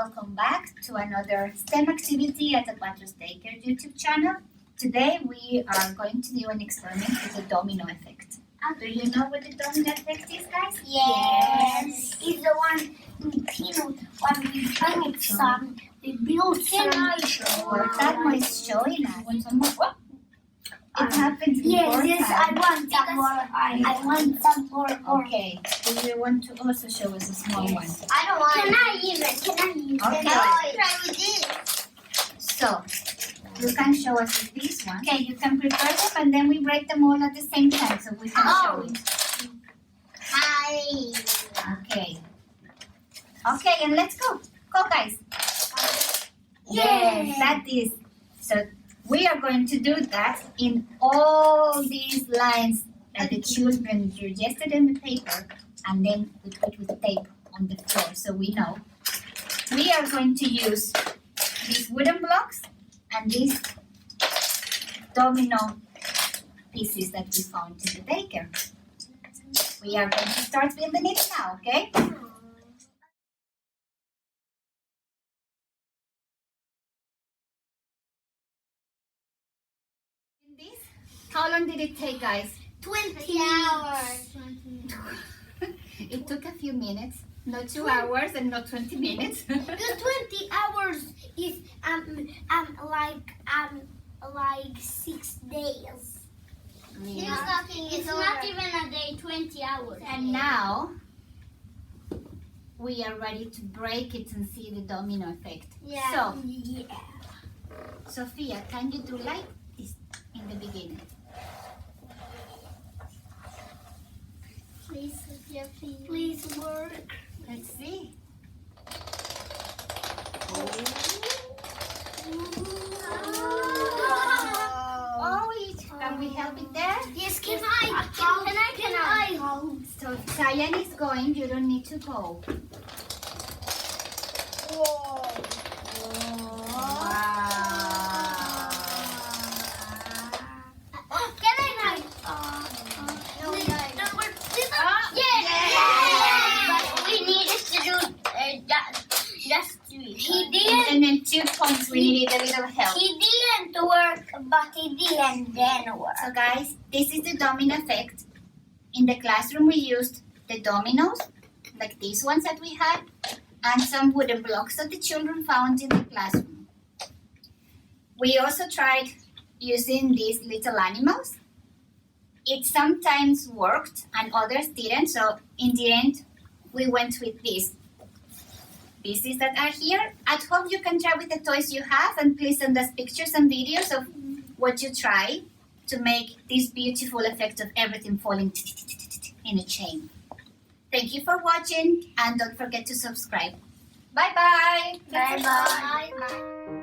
welcome back to another STEM activity at the Cuatro Daycare YouTube channel. Today we are going to do an experiment with the domino effect. Do you know what the domino effect is, guys? Yes. It's the one in peanut when we bring it some, we build some. What that is showing us. Want some more? What? It happens before Yes, I want some more. I want some more. Okay. Do you want to also show us a small one? I don't want. Can I use Okay. Try with this. So, you can show us with this one. Okay, you can prepare them and then we break them all at the same time so we can show it. Hi. Okay. Okay, and let's go. Go, guys. Yes. That is. So, we are going to do that in all these lines that the children drew yesterday on the paper, and then we put with tape on the floor so we know. We are going to use these wooden blocks and these domino pieces that we found in the daycare. We are going to start building it now, okay? This? How long did it take, guys? 20 hours. It took a few minutes, not 2 hours and not 20 minutes. The 20 hours is like 6 days. Yeah. It's not even a day, 20 hours. And now we are ready to break it and see the domino effect. Yeah. So, yeah. Sophia, can you do like this in the beginning? Please, Sophia, please. Please work. Let's see. Oh, can we help it there? Yes, can I? So if Cyan is going, you don't need to go. Whoa. Wow. Can I no, don't work. But we needed to do just 3. He didn't. And then 2 points, we needed a little help. He didn't work, but he didn't then work. So guys, this is the domino effect. In the classroom we used the dominoes, like these ones that we had, and some wooden blocks that the children found in the classroom. We also tried using these little animals. It sometimes worked and others didn't, so in the end we went with these pieces that are here. At home you can try with the toys you have, and please send us pictures and videos of what you try to make this beautiful effect of everything falling in a chain. Thank you for watching and don't forget to subscribe. Bye-bye. Bye-bye.